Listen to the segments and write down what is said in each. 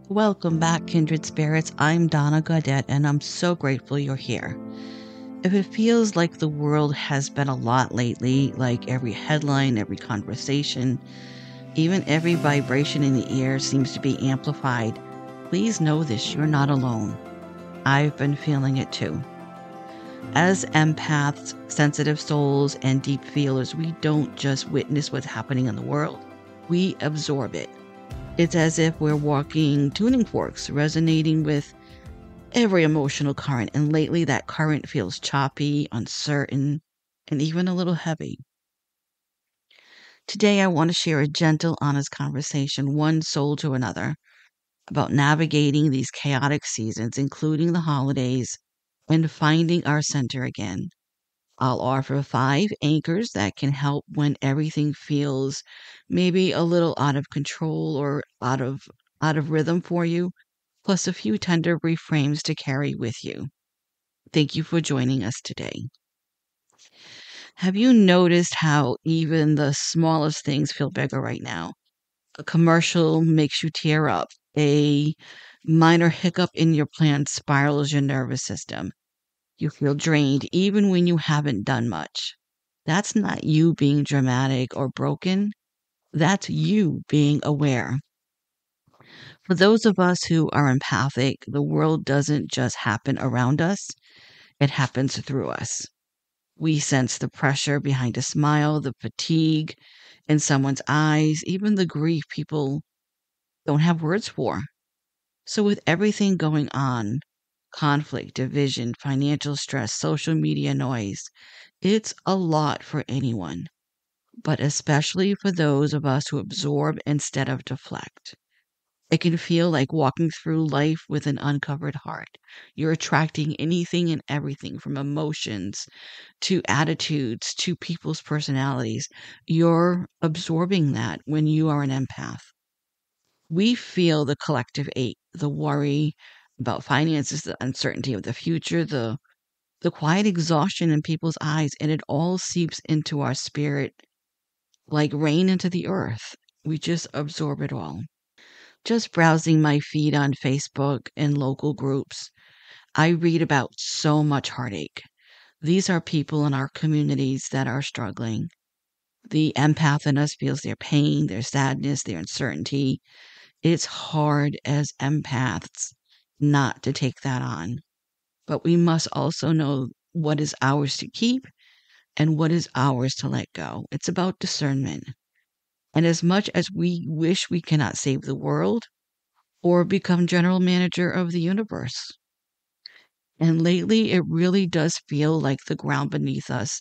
Welcome back, kindred spirits. I'm Donna Gaudette, and I'm so grateful you're here. If it feels like the world has been a lot lately, like every headline, every conversation, even every vibration in the air seems to be amplified, please know this, you're not alone. I've been feeling it too. As empaths, sensitive souls, and deep feelers, we don't just witness what's happening in the world, we absorb it. It's as if we're walking tuning forks, resonating with every emotional current, and lately that current feels choppy, uncertain, and even a little heavy. Today, I want to share a gentle, honest conversation, one soul to another, about navigating these chaotic seasons, including the holidays, and finding our center again. I'll offer 5 anchors that can help when everything feels maybe a little out of control or out of rhythm for you, plus a few tender reframes to carry with you. Thank you for joining us today. Have you noticed how even the smallest things feel bigger right now? A commercial makes you tear up. A minor hiccup in your plan spirals your nervous system. You feel drained even when you haven't done much. That's not you being dramatic or broken. That's you being aware. For those of us who are empathic, the world doesn't just happen around us, it happens through us. We sense the pressure behind a smile, the fatigue in someone's eyes, even the grief people don't have words for. So, with everything going on, conflict, division, financial stress, social media noise, it's a lot for anyone, but especially for those of us who absorb instead of deflect. It can feel like walking through life with an uncovered heart. You're attracting anything and everything from emotions to attitudes to people's personalities. You're absorbing that when you are an empath. We feel the collective ache, the worry about finances, the uncertainty of the future, the quiet exhaustion in people's eyes, and it all seeps into our spirit like rain into the earth. We just absorb it all. Just browsing my feed on Facebook and local groups, I read about so much heartache. These are people in our communities that are struggling. The empath in us feels their pain, their sadness, their uncertainty. It's hard as empaths not to take that on. But we must also know what is ours to keep and what is ours to let go. It's about discernment. And as much as we wish we cannot save the world or become general manager of the universe, and lately it really does feel like the ground beneath us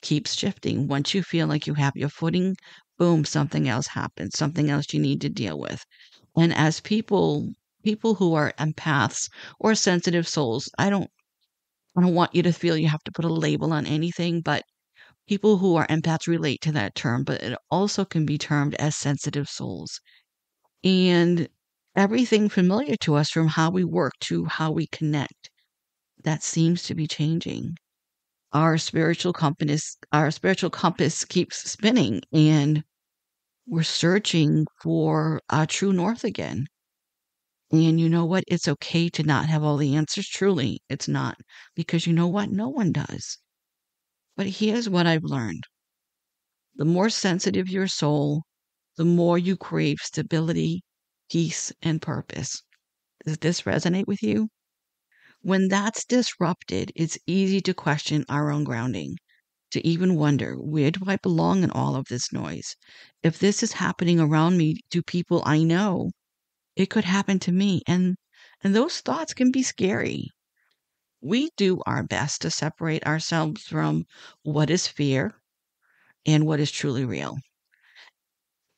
keeps shifting. Once you feel like you have your footing, boom, something else happens, something else you need to deal with. And as people who are empaths or sensitive souls, I don't want you to feel you have to put a label on anything, but people who are empaths relate to that term, but it also can be termed as sensitive souls. And everything familiar to us from how we work to how we connect, that seems to be changing. Our spiritual compass keeps spinning, and we're searching for our true north again. And you know what? It's okay to not have all the answers. Truly, it's not. Because you know what? No one does. But here's what I've learned: the more sensitive your soul, the more you crave stability, peace, and purpose. Does this resonate with you? When that's disrupted, it's easy to question our own grounding, to even wonder, where do I belong in all of this noise? If this is happening around me to people I know, it could happen to me. And those thoughts can be scary. We do our best to separate ourselves from what is fear and what is truly real.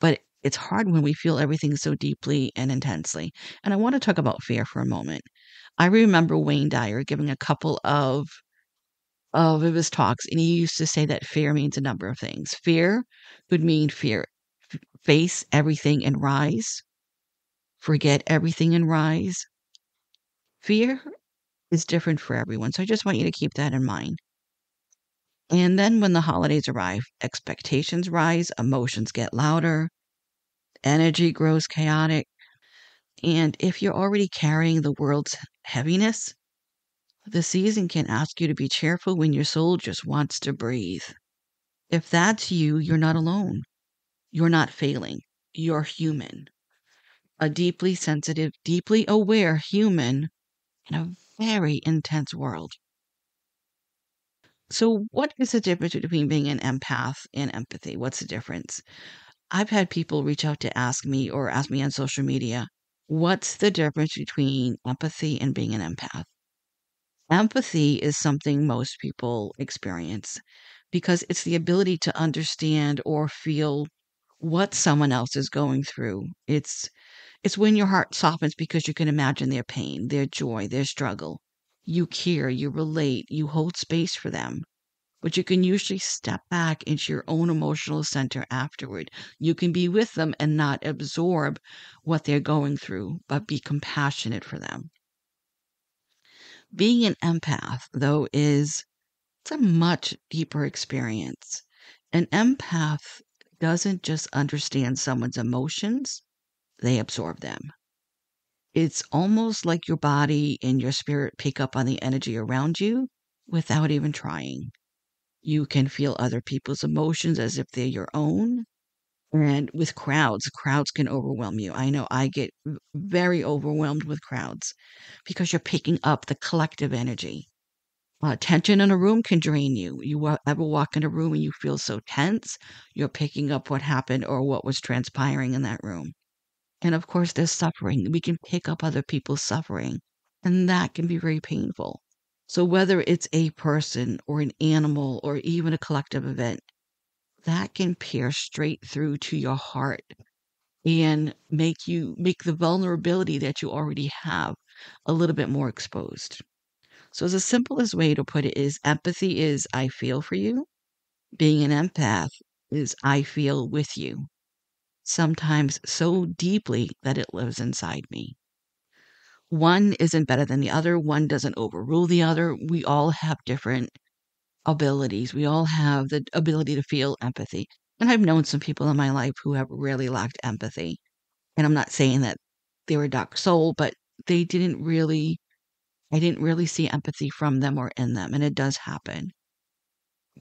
But it's hard when we feel everything so deeply and intensely. And I want to talk about fear for a moment. I remember Wayne Dyer giving a couple of his talks, and he used to say that fear means a number of things. Fear could mean fear, face everything and rise, forget everything and rise. Fear is different for everyone. So I just want you to keep that in mind. And then when the holidays arrive, expectations rise, emotions get louder, energy grows chaotic. And if you're already carrying the world's heaviness, the season can ask you to be cheerful when your soul just wants to breathe. If that's you, you're not alone. You're not failing. You're human. A deeply sensitive, deeply aware human in a very intense world. So, what is the difference between being an empath and empathy? What's the difference? I've had people reach out to ask me or ask me on social media, what's the difference between empathy and being an empath? Empathy is something most people experience because it's the ability to understand or feel what someone else is going through. It's when your heart softens because you can imagine their pain, their joy, their struggle. You care, you relate, you hold space for them. But you can usually step back into your own emotional center afterward. You can be with them and not absorb what they're going through, but be compassionate for them. Being an empath, though, it's a much deeper experience. An empath doesn't just understand someone's emotions, they absorb them. It's almost like your body and your spirit pick up on the energy around you without even trying. You can feel other people's emotions as if they're your own. And with crowds can overwhelm you. I know I get very overwhelmed with crowds because you're picking up the collective energy. Tension in a room can drain you. Ever walk in a room and you feel so tense, you're picking up what happened or what was transpiring in that room. And of course, there's suffering. We can pick up other people's suffering, and that can be very painful. So, whether it's a person or an animal or even a collective event, that can pierce straight through to your heart and make the vulnerability that you already have a little bit more exposed. So, the simplest way to put it is empathy is I feel for you. Being an empath is I feel with you, sometimes so deeply that it lives inside me. One isn't better than the other, one doesn't overrule the other. We all have different abilities. We all have the ability to feel empathy. And I've known some people in my life who have really lacked empathy. And I'm not saying that they were a dark soul, but they didn't really, I didn't really see empathy from them or in them. And it does happen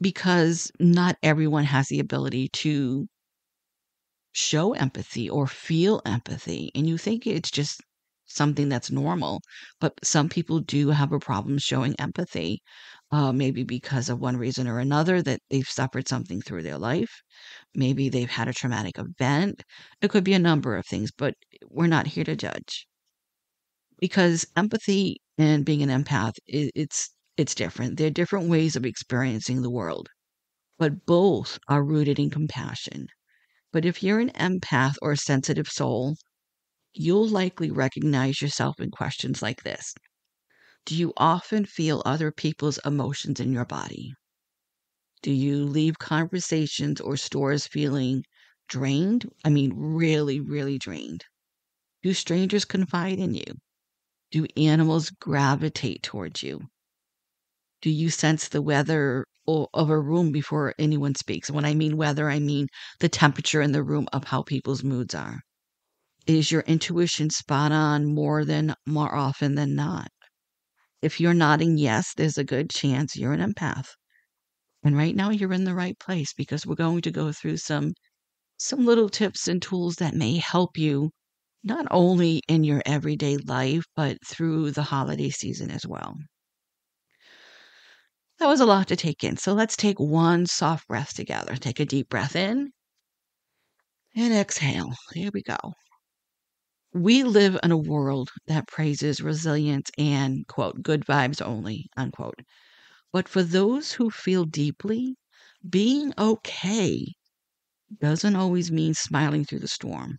because not everyone has the ability to show empathy or feel empathy. And you think it's just something that's normal, but some people do have a problem showing empathy, maybe because of one reason or another that they've suffered something through their life. Maybe they've had a traumatic event. It could be a number of things, but we're not here to judge because empathy and being an empath, it's different. There are different ways of experiencing the world, but both are rooted in compassion. But if you're an empath or a sensitive soul, you'll likely recognize yourself in questions like this. Do you often feel other people's emotions in your body? Do you leave conversations or stores feeling drained? I mean, really, really drained. Do strangers confide in you? Do animals gravitate towards you? Do you sense the weather of a room before anyone speaks? When I mean weather, I mean the temperature in the room of how people's moods are. Is your intuition spot on more often than not? If you're nodding yes, there's a good chance you're an empath. And right now you're in the right place because we're going to go through some little tips and tools that may help you not only in your everyday life, but through the holiday season as well. That was a lot to take in. So let's take one soft breath together. Take a deep breath in and exhale. Here we go. We live in a world that praises resilience and, quote, good vibes only, unquote. But for those who feel deeply, being okay doesn't always mean smiling through the storm.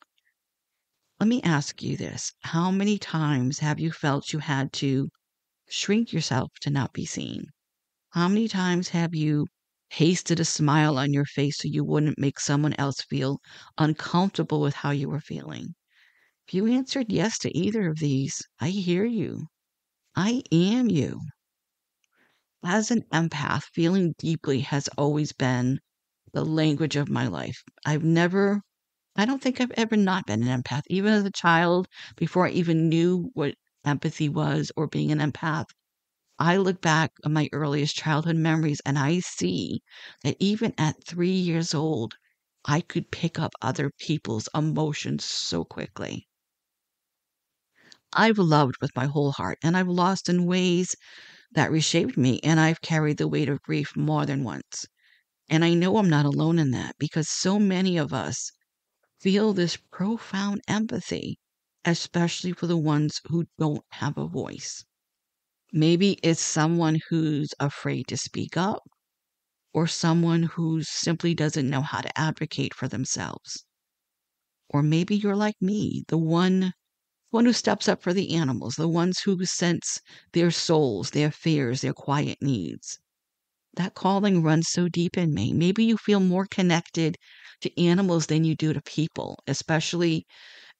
Let me ask you this. How many times have you felt you had to shrink yourself to not be seen? How many times have you pasted a smile on your face so you wouldn't make someone else feel uncomfortable with how you were feeling? If you answered yes to either of these, I hear you. I am you. As an empath, feeling deeply has always been the language of my life. I've never I don't think I've ever not been an empath. Even as a child, before I even knew what empathy was or being an empath, I look back at my earliest childhood memories and I see that even at 3 years old, I could pick up other people's emotions so quickly. I've loved with my whole heart and I've lost in ways that reshaped me, and I've carried the weight of grief more than once. And I know I'm not alone in that because so many of us feel this profound empathy, especially for the ones who don't have a voice. Maybe it's someone who's afraid to speak up, or someone who simply doesn't know how to advocate for themselves. Or maybe you're like me, the one who steps up for the animals, the ones who sense their souls, their fears, their quiet needs. That calling runs so deep in me. Maybe you feel more connected to animals than you do to people, especially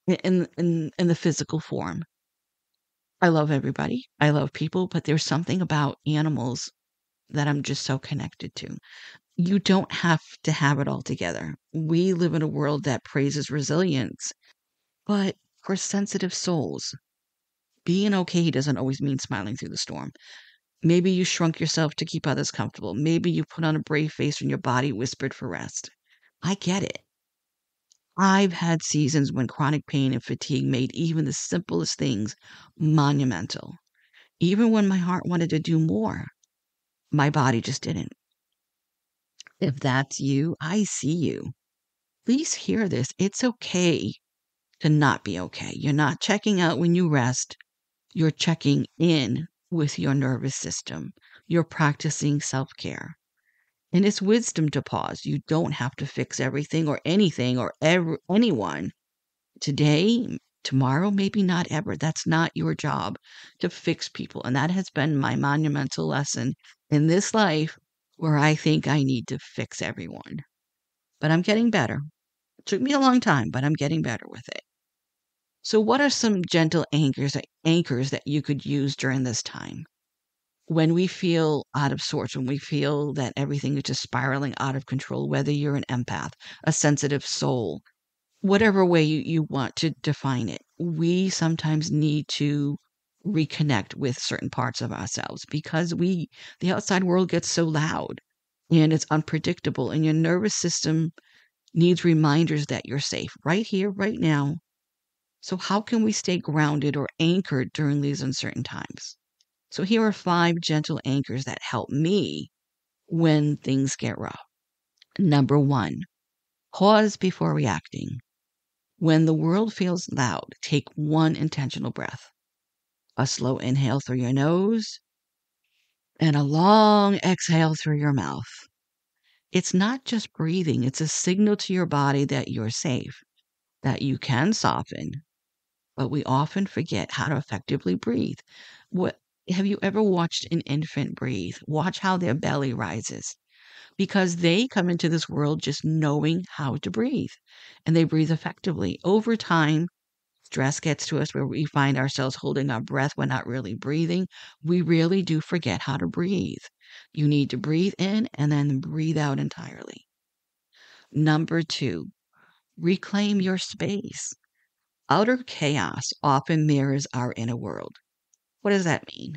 in the physical form. I love everybody. I love people, but there's something about animals that I'm just so connected to. You don't have to have it all together. We live in a world that praises resilience, but for sensitive souls, being okay doesn't always mean smiling through the storm. Maybe you shrunk yourself to keep others comfortable. Maybe you put on a brave face when your body whispered for rest. I get it. I've had seasons when chronic pain and fatigue made even the simplest things monumental. Even when my heart wanted to do more, my body just didn't. If that's you, I see you. Please hear this. It's okay to not be okay. You're not checking out when you rest. You're checking in with your nervous system. You're practicing self care. And it's wisdom to pause. You don't have to fix everything or anything or anyone today, tomorrow, maybe not ever. That's not your job to fix people. And that has been my monumental lesson in this life where I think I need to fix everyone. But I'm getting better. It took me a long time, but I'm getting better with it. So, what are some gentle anchors that you could use during this time? When we feel out of sorts, when we feel that everything is just spiraling out of control, whether you're an empath, a sensitive soul, whatever way you want to define it, we sometimes need to reconnect with certain parts of ourselves because the outside world gets so loud and it's unpredictable, and your nervous system needs reminders that you're safe right here, right now. So, how can we stay grounded or anchored during these uncertain times? So, here are 5 gentle anchors that help me when things get rough. Number 1, pause before reacting. When the world feels loud, take one intentional breath. A slow inhale through your nose and a long exhale through your mouth. It's not just breathing, it's a signal to your body that you're safe, that you can soften, but we often forget how to effectively breathe. What have you ever watched an infant breathe? Watch how their belly rises because they come into this world just knowing how to breathe and they breathe effectively. Over time, stress gets to us where we find ourselves holding our breath. We're not really breathing. We really do forget how to breathe. You need to breathe in and then breathe out entirely. Number 2, reclaim your space. Outer chaos often mirrors our inner world. What does that mean?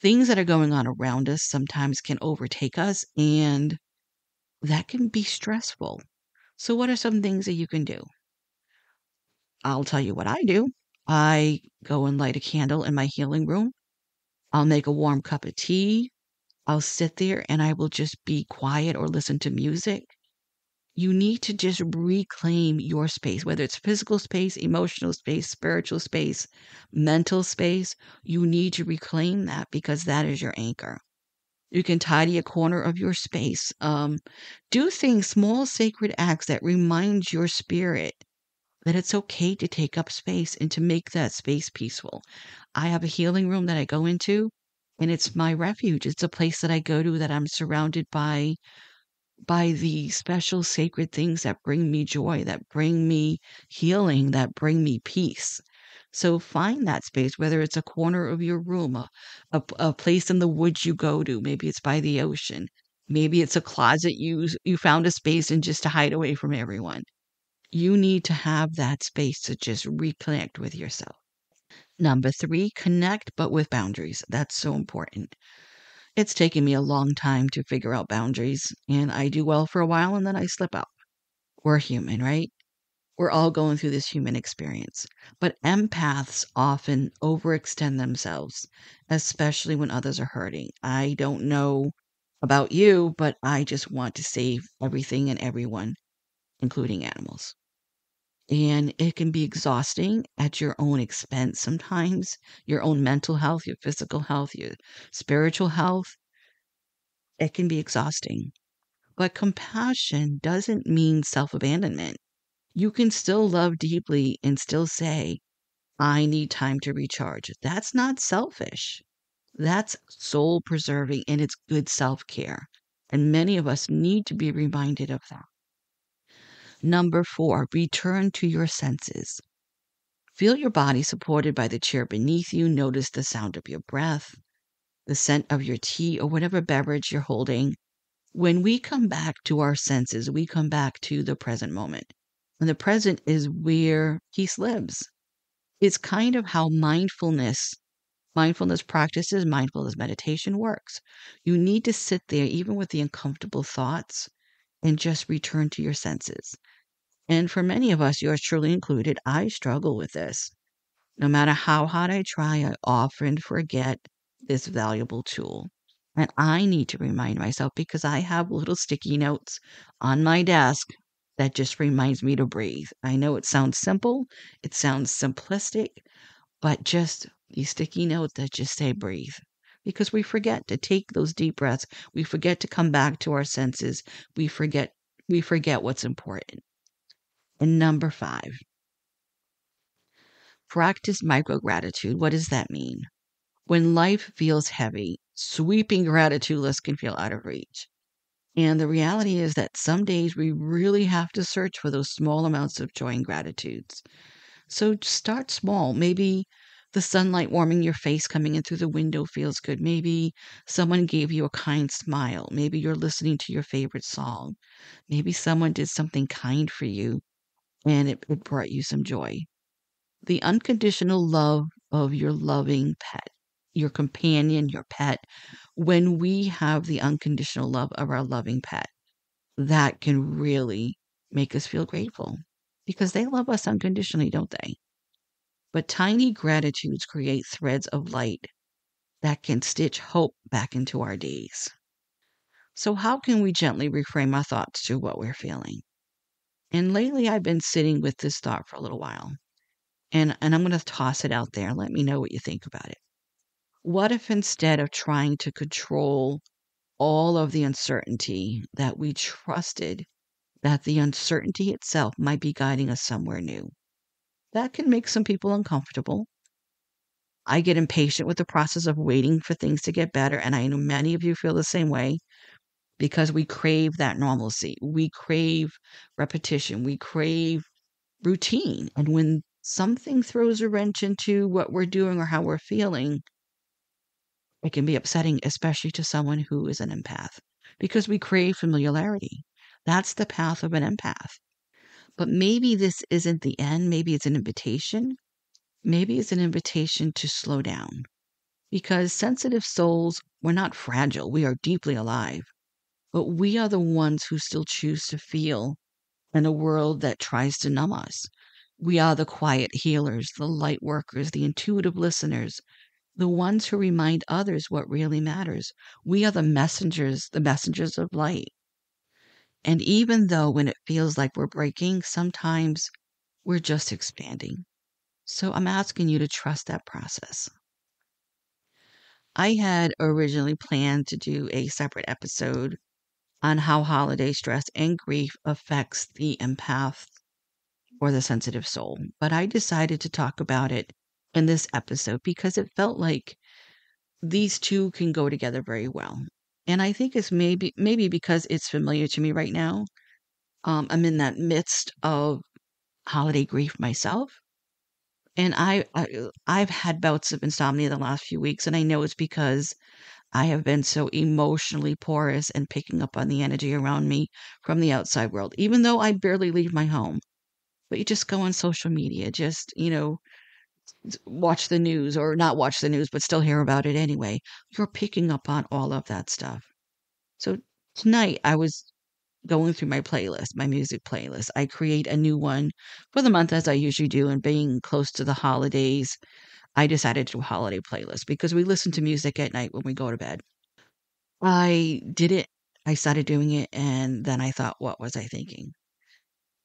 Things that are going on around us sometimes can overtake us, and that can be stressful. So, what are some things that you can do? I'll tell you what I do. I go and light a candle in my healing room. I'll make a warm cup of tea. I'll sit there and I will just be quiet or listen to music. You need to just reclaim your space, whether it's physical space, emotional space, spiritual space, mental space. You need to reclaim that because that is your anchor. You can tidy a corner of your space. Do things, small sacred acts that remind your spirit that it's okay to take up space and to make that space peaceful. I have a healing room that I go into, and it's my refuge. It's a place that I go to that I'm surrounded by the special sacred things that bring me joy, that bring me healing, that bring me peace. So find that space, whether it's a corner of your room, a place in the woods you go to. Maybe it's by the ocean. Maybe it's a closet you found a space in just to hide away from everyone. You need to have that space to just reconnect with yourself. Number 3, connect but with boundaries. That's so important. It's taken me a long time to figure out boundaries, and I do well for a while and then I slip up. We're human, right? We're all going through this human experience. But empaths often overextend themselves, especially when others are hurting. I don't know about you, but I just want to save everything and everyone, including animals. And it can be exhausting at your own expense sometimes, your own mental health, your physical health, your spiritual health. It can be exhausting. But compassion doesn't mean self abandonment. You can still love deeply and still say, I need time to recharge. That's not selfish. That's soul preserving and it's good self care. And many of us need to be reminded of that. Number 4, return to your senses. Feel your body supported by the chair beneath you. Notice the sound of your breath, the scent of your tea or whatever beverage you're holding. When we come back to our senses, we come back to the present moment. And the present is where peace lives. It's kind of how mindfulness practices, mindfulness meditation works. You need to sit there, even with the uncomfortable thoughts, and just return to your senses. And for many of us, yours truly included, I struggle with this. No matter how hard I try, I often forget this valuable tool. And I need to remind myself because I have little sticky notes on my desk that just reminds me to breathe. I know it sounds simple, it sounds simplistic, but just these sticky notes that just say breathe. Because we forget to take those deep breaths. We forget to come back to our senses. We forget what's important. And number 5, practice micro gratitude. What does that mean? When life feels heavy, sweeping gratitude lists can feel out of reach. And the reality is that some days we really have to search for those small amounts of joy and gratitudes. So start small. Maybe the sunlight warming your face coming in through the window feels good. Maybe someone gave you a kind smile. Maybe you're listening to your favorite song. Maybe someone did something kind for you and it brought you some joy. The unconditional love of your loving pet, your companion, your pet, when we have the unconditional love of our loving pet, that can really make us feel grateful because they love us unconditionally, don't they? But tiny gratitudes create threads of light that can stitch hope back into our days. So, how can we gently reframe our thoughts to what we're feeling? And lately, I've been sitting with this thought for a little while, and I'm going to toss it out there. Let me know what you think about it. What if instead of trying to control all of the uncertainty, that we trusted that the uncertainty itself might be guiding us somewhere new? That can make some people uncomfortable. I get impatient with the process of waiting for things to get better, and I know many of you feel the same way because we crave that normalcy. We crave repetition. We crave routine. And when something throws a wrench into what we're doing or how we're feeling, it can be upsetting, especially to someone who is an empath, because we crave familiarity. That's the path of an empath. But maybe this isn't the end. Maybe it's an invitation. Maybe it's an invitation to slow down. Because sensitive souls, we're not fragile. We are deeply alive. But we are the ones who still choose to feel in a world that tries to numb us. We are the quiet healers, the light workers, the intuitive listeners, the ones who remind others what really matters. We are the messengers of light. And even though when it feels like we're breaking, sometimes we're just expanding. So I'm asking you to trust that process. I had originally planned to do a separate episode on how holiday stress and grief affects the empath or the sensitive soul, but I decided to talk about it in this episode because it felt like these two can go together very well. And I think it's maybe because it's familiar to me right now. I'm in that midst of holiday grief myself, and I've had bouts of insomnia the last few weeks, and I know it's because I have been so emotionally porous and picking up on the energy around me from the outside world, even though I barely leave my home. but you just go on social media, just, watch the news or not watch the news, but still hear about it anyway. You're picking up on all of that stuff. So tonight I was going through my playlist, my music playlist. I create a new one for the month as I usually do, and being close to the holidays, I decided to do a holiday playlist because we listen to music at night when we go to bed. I did it. I started doing it, and then I thought, what was I thinking?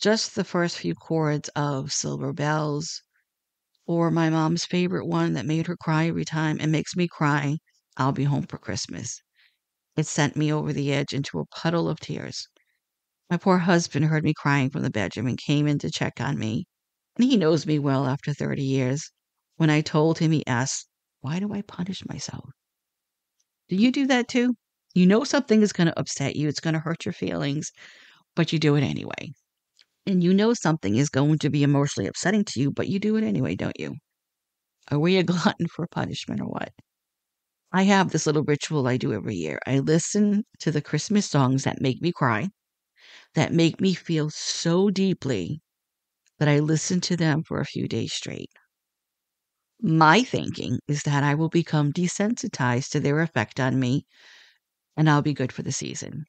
Just the first few chords of Silver Bells, or my mom's favorite one that made her cry every time and makes me cry, I'll Be Home for Christmas. It sent me over the edge into a puddle of tears. My poor husband heard me crying from the bedroom and came in to check on me. And he knows me well after 30 years. When I told him, he asked, why do I punish myself? Do you do that too? You know something is going to upset you, it's going to hurt your feelings, but you do it anyway. And you know something is going to be emotionally upsetting to you, but you do it anyway, don't you? Are we a glutton for punishment or what? I have this little ritual I do every year. I listen to the Christmas songs that make me cry, that make me feel so deeply that I listen to them for a few days straight. My thinking is that I will become desensitized to their effect on me and I'll be good for the season.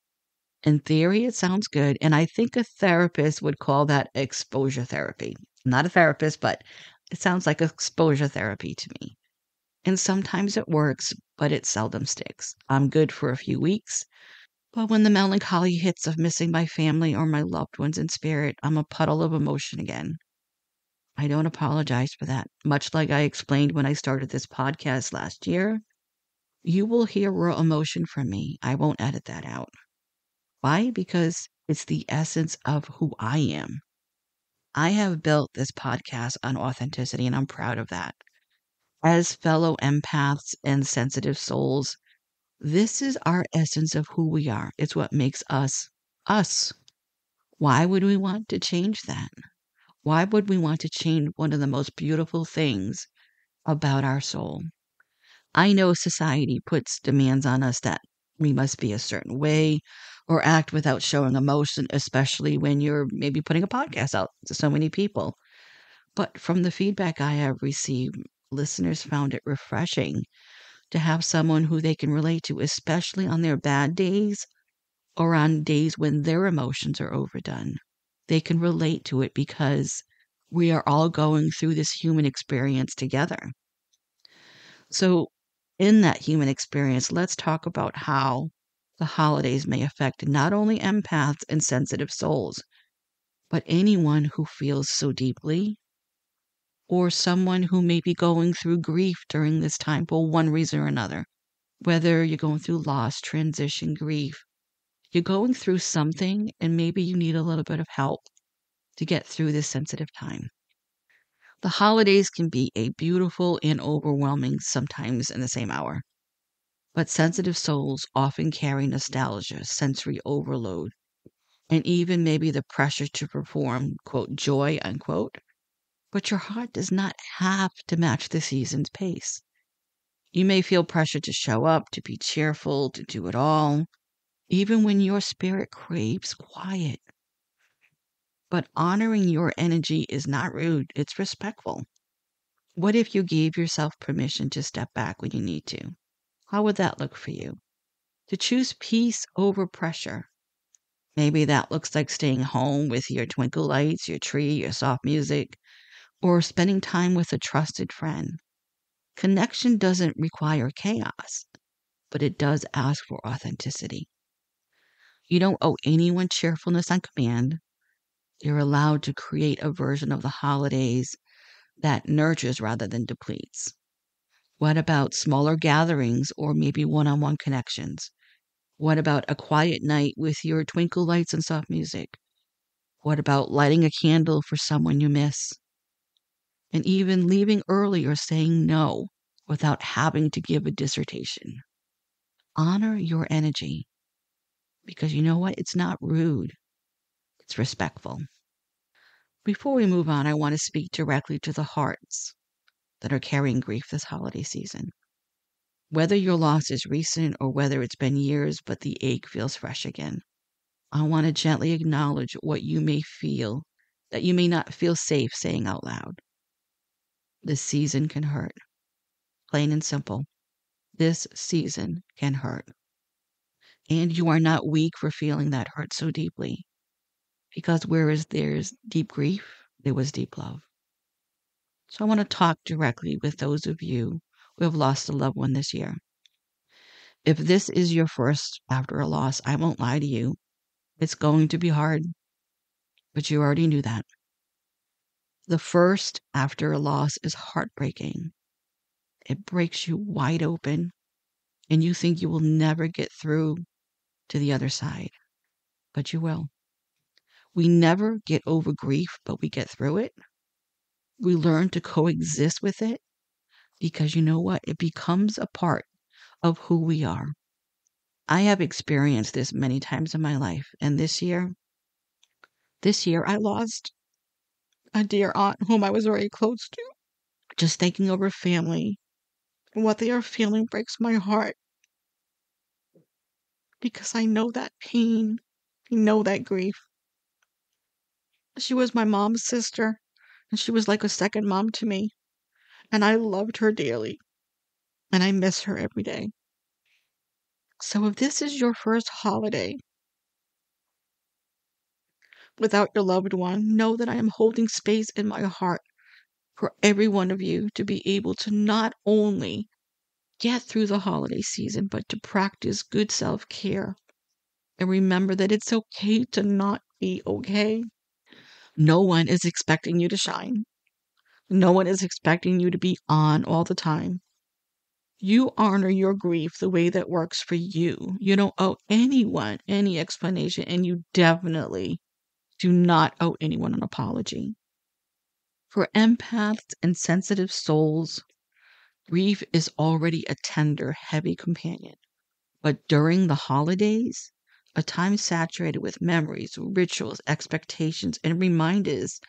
In theory, it sounds good. And I think a therapist would call that exposure therapy. I'm not a therapist, but it sounds like exposure therapy to me. And sometimes it works, but it seldom sticks. I'm good for a few weeks. But when the melancholy hits of missing my family or my loved ones in spirit, I'm a puddle of emotion again. I don't apologize for that. Much like I explained when I started this podcast last year, you will hear raw emotion from me. I won't edit that out. Why? Because it's the essence of who I am. I have built this podcast on authenticity, and I'm proud of that. As fellow empaths and sensitive souls, this is our essence of who we are. It's what makes us us. Why would we want to change that? Why would we want to change one of the most beautiful things about our soul? I know society puts demands on us that we must be a certain way or act without showing emotion, especially when you're maybe putting a podcast out to so many people. But from the feedback I have received, listeners found it refreshing to have someone who they can relate to, especially on their bad days or on days when their emotions are overdone. They can relate to it because we are all going through this human experience together. So, in that human experience, let's talk about how the holidays may affect not only empaths and sensitive souls, but anyone who feels so deeply, or someone who may be going through grief during this time for one reason or another. Whether you're going through loss, transition, grief, you're going through something and maybe you need a little bit of help to get through this sensitive time. The holidays can be a beautiful and overwhelming sometimes in the same hour. But sensitive souls often carry nostalgia, sensory overload, and even maybe the pressure to perform, quote, joy, unquote. But your heart does not have to match the season's pace. You may feel pressure to show up, to be cheerful, to do it all, even when your spirit craves quiet. But honoring your energy is not rude, it's respectful. What if you gave yourself permission to step back when you need to? How would that look for you? To choose peace over pressure. Maybe that looks like staying home with your twinkle lights, your tree, your soft music, or spending time with a trusted friend. Connection doesn't require chaos, but it does ask for authenticity. You don't owe anyone cheerfulness on command. You're allowed to create a version of the holidays that nurtures rather than depletes. What about smaller gatherings or maybe one on one connections? What about a quiet night with your twinkle lights and soft music? What about lighting a candle for someone you miss? And even leaving early or saying no without having to give a dissertation. Honor your energy because you know what? It's not rude, it's respectful. Before we move on, I want to speak directly to the hearts that are carrying grief this holiday season. Whether your loss is recent or whether it's been years, but the ache feels fresh again, I want to gently acknowledge what you may feel that you may not feel safe saying out loud. This season can hurt. Plain and simple. This season can hurt. And you are not weak for feeling that hurt so deeply. Because whereas there's deep grief, there was deep love. So I want to talk directly with those of you who have lost a loved one this year. If this is your first after a loss, I won't lie to you. It's going to be hard, but you already knew that. The first after a loss is heartbreaking. It breaks you wide open, and you think you will never get through to the other side, but you will. We never get over grief, but we get through it. We learn to coexist with it because you know what? It becomes a part of who we are. I have experienced this many times in my life, and this year I lost a dear aunt whom I was very close to. Just thinking of her family and what they are feeling breaks my heart because I know that pain. I know that grief. She was my mom's sister, and she was like a second mom to me, and I loved her dearly, and I miss her every day. So if this is your first holiday without your loved one, know that I am holding space in my heart for every one of you to be able to not only get through the holiday season, but to practice good self-care. And remember that it's okay to not be okay. No one is expecting you to shine. No one is expecting you to be on all the time. You honor your grief the way that works for you. You don't owe anyone any explanation, and you definitely do not owe anyone an apology. For empaths and sensitive souls, grief is already a tender, heavy companion. But during the holidays, a time saturated with memories, rituals, expectations, and reminders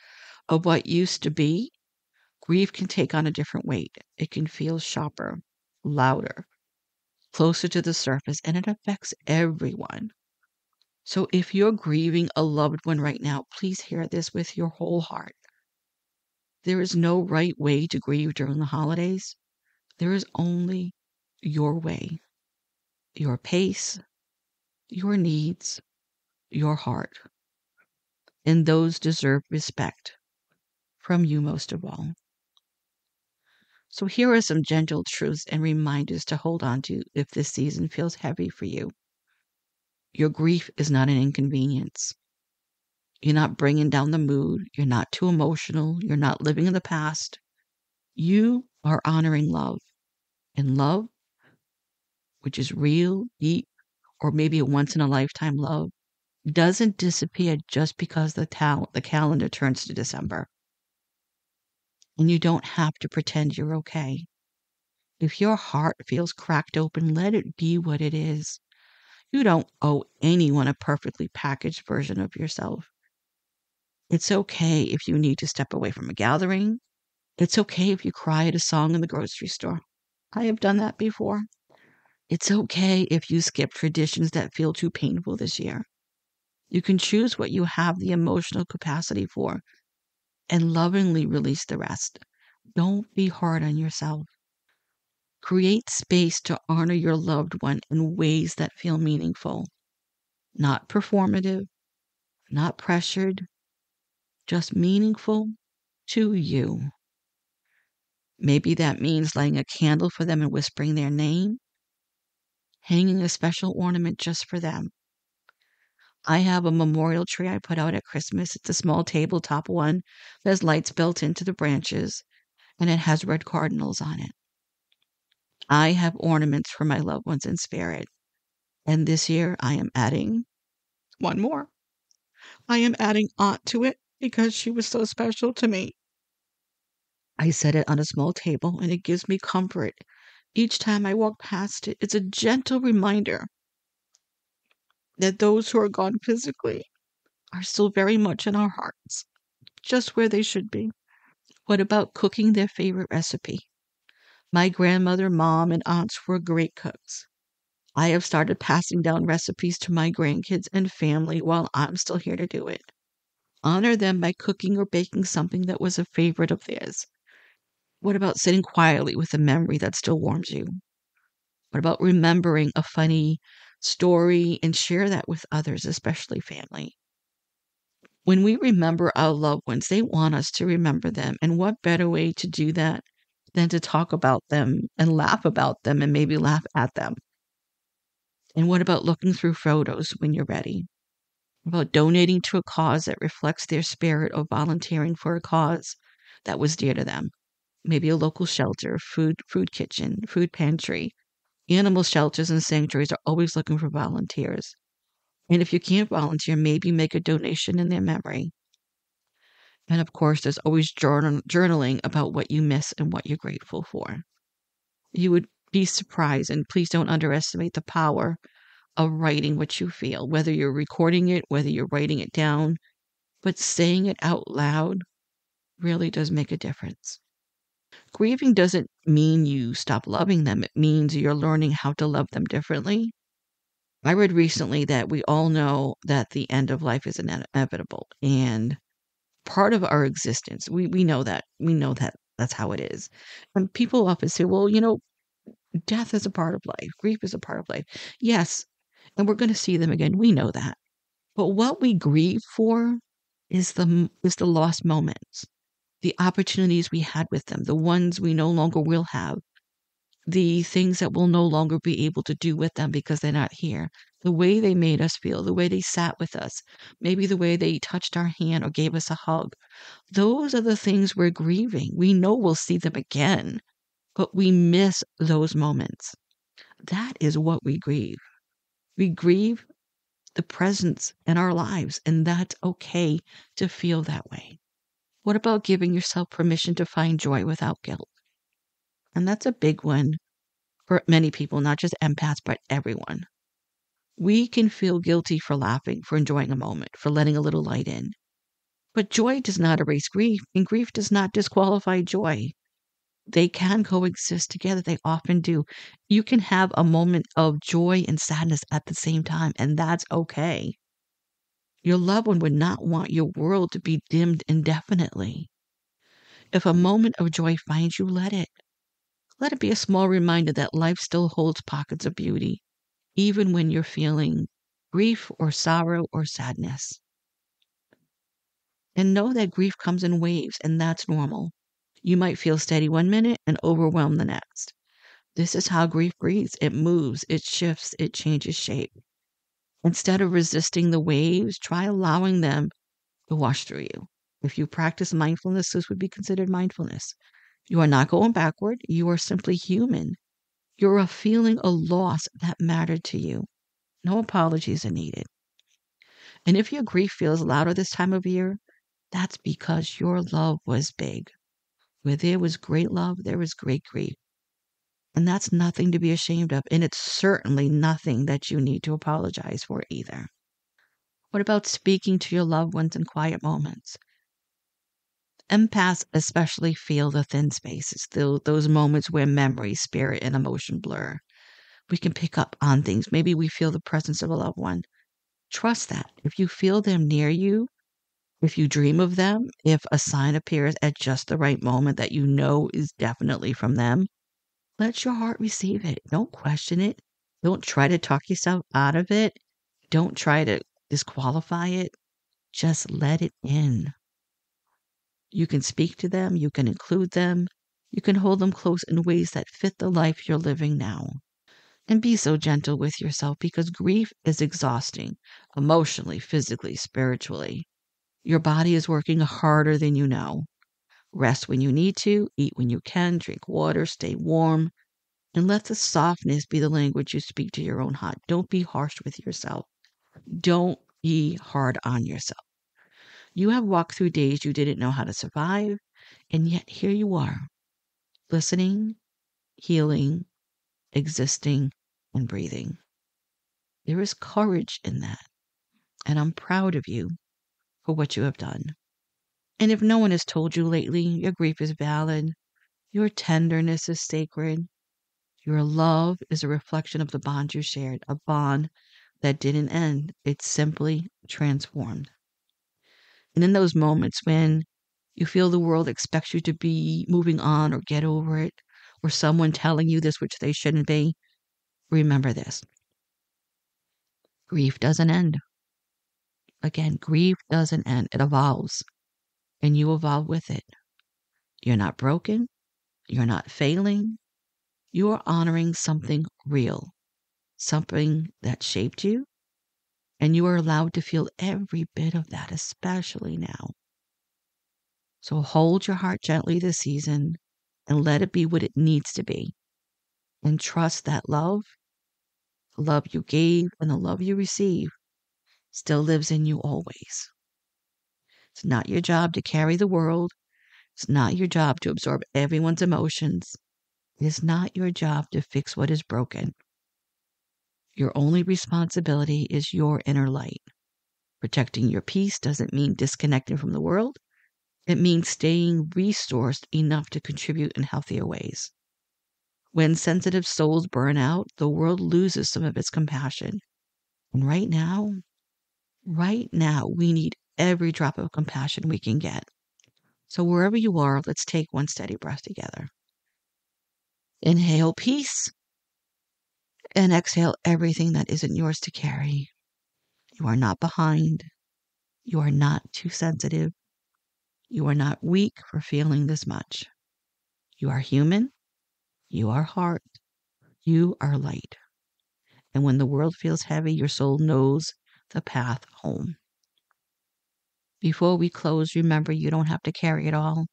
of what used to be, grief can take on a different weight. It can feel sharper, louder, closer to the surface, and it affects everyone. So if you're grieving a loved one right now, please hear this with your whole heart. There is no right way to grieve during the holidays. There is only your way, your pace, your needs, your heart. And those deserve respect from you most of all. So here are some gentle truths and reminders to hold on to if this season feels heavy for you. Your grief is not an inconvenience. You're not bringing down the mood. You're not too emotional. You're not living in the past. You are honoring love. And love, which is real, deep, or maybe a once-in-a-lifetime love, doesn't disappear just because the calendar turns to December. And you don't have to pretend you're okay. If your heart feels cracked open, let it be what it is. You don't owe anyone a perfectly packaged version of yourself. It's okay if you need to step away from a gathering. It's okay if you cry at a song in the grocery store. I have done that before. It's okay if you skip traditions that feel too painful this year. You can choose what you have the emotional capacity for and lovingly release the rest. Don't be hard on yourself. Create space to honor your loved one in ways that feel meaningful, not performative, not pressured, just meaningful to you. Maybe that means lighting a candle for them and whispering their name, hanging a special ornament just for them. I have a memorial tree I put out at Christmas. It's a small tabletop one. There's lights built into the branches, and it has red cardinals on it. I have ornaments for my loved ones in spirit. And this year I am adding one more. I am adding Aunt to it because she was so special to me. I set it on a small table, and it gives me comfort. Each time I walk past it, it's a gentle reminder that those who are gone physically are still very much in our hearts, just where they should be. What about cooking their favorite recipe? My grandmother, mom, and aunts were great cooks. I have started passing down recipes to my grandkids and family while I'm still here to do it. Honor them by cooking or baking something that was a favorite of theirs. What about sitting quietly with a memory that still warms you? What about remembering a funny story and share that with others, especially family? When we remember our loved ones, they want us to remember them. And what better way to do that than to talk about them and laugh about them and maybe laugh at them? And what about looking through photos when you're ready? About donating to a cause that reflects their spirit or volunteering for a cause that was dear to them? Maybe a local shelter, food kitchen, food pantry. Animal shelters and sanctuaries are always looking for volunteers. And if you can't volunteer, maybe make a donation in their memory. And of course, there's always journaling about what you miss and what you're grateful for. You would be surprised, and please don't underestimate the power of writing what you feel, whether you're recording it, whether you're writing it down, but saying it out loud really does make a difference. Grieving doesn't mean you stop loving them. It means you're learning how to love them differently. I read recently that we all know that the end of life is inevitable, and part of our existence. We know that. We know that that's how it is. And people often say, well, death is a part of life. Grief is a part of life. Yes, and we're going to see them again. We know that. But what we grieve for is the lost moments, the opportunities we had with them, the ones we no longer will have, the things that we'll no longer be able to do with them because they're not here, the way they made us feel, the way they sat with us, maybe the way they touched our hand or gave us a hug. Those are the things we're grieving. We know we'll see them again, but we miss those moments. That is what we grieve. We grieve the presence in our lives, and that's okay to feel that way. What about giving yourself permission to find joy without guilt? And that's a big one for many people, not just empaths, but everyone. We can feel guilty for laughing, for enjoying a moment, for letting a little light in. But joy does not erase grief, and grief does not disqualify joy. They can coexist together. They often do. You can have a moment of joy and sadness at the same time, and that's okay. Your loved one would not want your world to be dimmed indefinitely. If a moment of joy finds you, let it. Let it be a small reminder that life still holds pockets of beauty, even when you're feeling grief or sorrow or sadness. And know that grief comes in waves, and that's normal. You might feel steady one minute and overwhelmed the next. This is how grief breathes. It moves, it shifts, it changes shape. Instead of resisting the waves, try allowing them to wash through you. If you practice mindfulness, this would be considered mindfulness. You are not going backward. You are simply human. You're feeling a loss that mattered to you. No apologies are needed. And if your grief feels louder this time of year, that's because your love was big. Where there was great love, there was great grief. And that's nothing to be ashamed of. And it's certainly nothing that you need to apologize for either. What about speaking to your loved ones in quiet moments? Empaths especially feel the thin spaces, those moments where memory, spirit, and emotion blur. We can pick up on things. Maybe we feel the presence of a loved one. Trust that. If you feel them near you, if you dream of them, if a sign appears at just the right moment that you know is definitely from them, let your heart receive it. Don't question it. Don't try to talk yourself out of it. Don't try to disqualify it. Just let it in. You can speak to them. You can include them. You can hold them close in ways that fit the life you're living now. And be so gentle with yourself because grief is exhausting, emotionally, physically, spiritually. Your body is working harder than you know. Rest when you need to, eat when you can, drink water, stay warm, and let the softness be the language you speak to your own heart. Don't be harsh with yourself. Don't be hard on yourself. You have walked through days you didn't know how to survive, and yet here you are, listening, healing, existing, and breathing. There is courage in that, and I'm proud of you for what you have done. And if no one has told you lately, your grief is valid, your tenderness is sacred, your love is a reflection of the bond you shared, a bond that didn't end, it simply transformed. And in those moments when you feel the world expects you to be moving on or get over it, or someone telling you this which they shouldn't be, remember this. Grief doesn't end. Again, grief doesn't end. It evolves, and you evolve with it. You're not broken. You're not failing. You are honoring something real, something that shaped you, and you are allowed to feel every bit of that, especially now. So hold your heart gently this season and let it be what it needs to be. And trust that love, the love you gave and the love you receive, still lives in you always. It's not your job to carry the world. It's not your job to absorb everyone's emotions. It is not your job to fix what is broken. Your only responsibility is your inner light. Protecting your peace doesn't mean disconnecting from the world. It means staying resourced enough to contribute in healthier ways. When sensitive souls burn out, the world loses some of its compassion. And right now, we need every drop of compassion we can get. So wherever you are, let's take one steady breath together. Inhale peace and exhale everything that isn't yours to carry. You are not behind. You are not too sensitive. You are not weak for feeling this much. You are human. You are heart. You are light. And when the world feels heavy, your soul knows the path home. Before we close, remember you don't have to carry it all.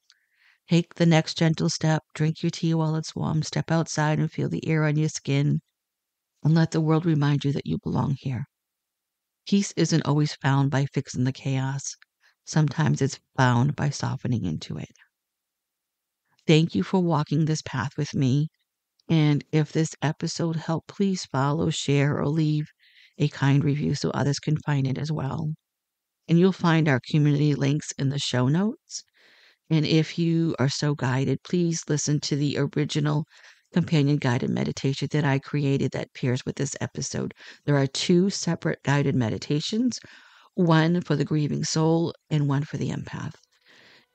Take the next gentle step, drink your tea while it's warm, step outside and feel the air on your skin, and let the world remind you that you belong here. Peace isn't always found by fixing the chaos. Sometimes it's found by softening into it. Thank you for walking this path with me. And if this episode helped, please follow, share, or leave a kind review so others can find it as well. And you'll find our community links in the show notes. And if you are so guided, please listen to the original companion guided meditation that I created that pairs with this episode. There are 2 separate guided meditations, one for the grieving soul and one for the empath.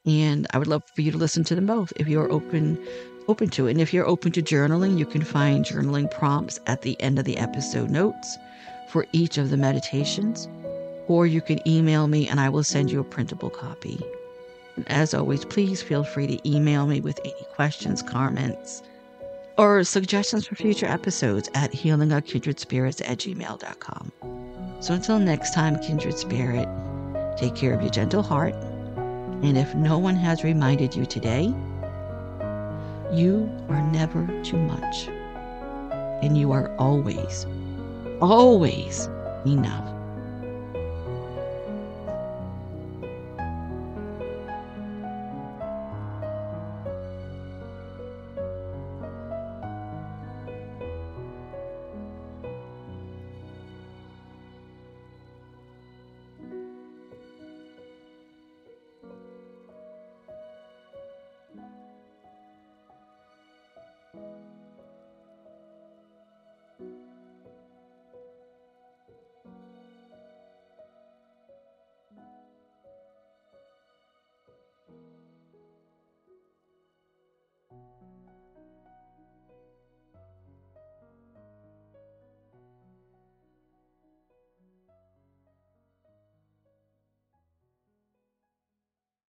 And I would love for you to listen to them both if you're open to it. And if you're open to journaling, you can find journaling prompts at the end of the episode notes for each of the meditations. Or you can email me and I will send you a printable copy. And as always, please feel free to email me with any questions, comments, or suggestions for future episodes at healingourkindredspirits@gmail.com. So until next time, kindred spirit, take care of your gentle heart. And if no one has reminded you today, you are never too much. And you are always, always enough.